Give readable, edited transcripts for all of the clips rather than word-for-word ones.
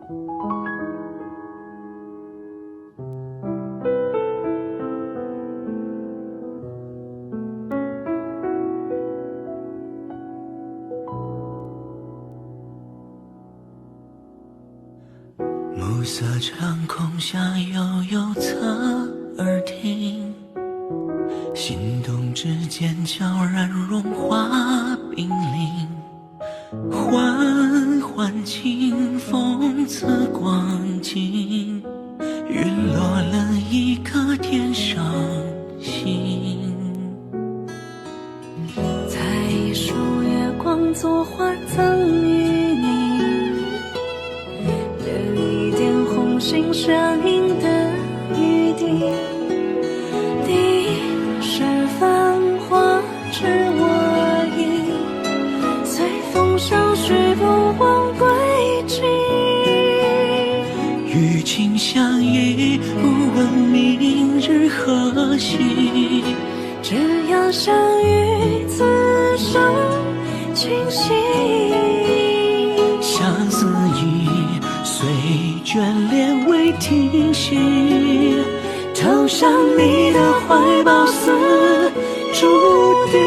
暮色长空下，悠悠侧耳听，心动之间悄然融化冰凌，缓缓清风刺光景，陨落了一颗天上星。采一束月光作花赠予你，留一点红心相印的余地，第一世繁华知我意，随风相许不忘归期。与情相依，不问明日何夕，只要相遇此生清晰。相思意，随眷恋未停息，投向你的怀抱似注定。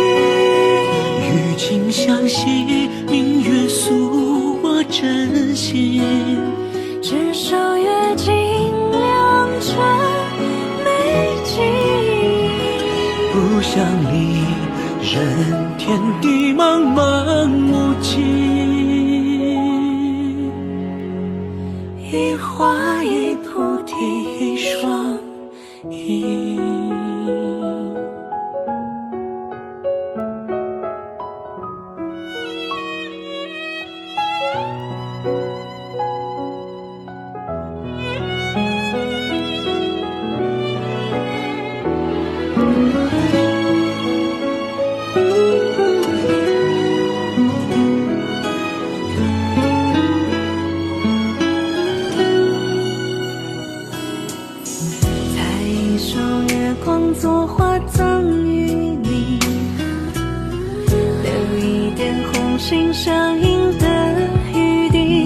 与情相惜，明月诉我真心，执手月尽良辰美景，不想离，任天地茫茫无际。一花一菩提一双翼。采一束月光作花赠予你，留一点红心相印的余地，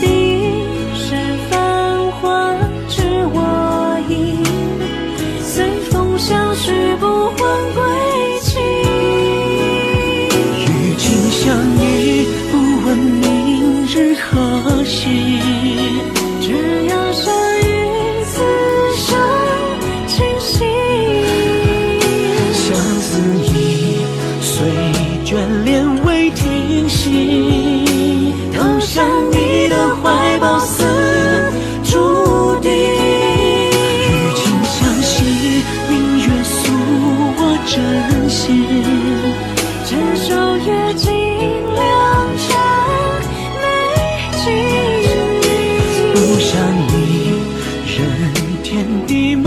第一世繁华知我意，随风相许不忘归期。与情相依，不问明日何夕，只要相遇此生清晰。相思意，随眷恋未停息，投向你的怀抱似注定。与情相惜，明月诉我真心，执手月尽良辰美景，不想离，任天地茫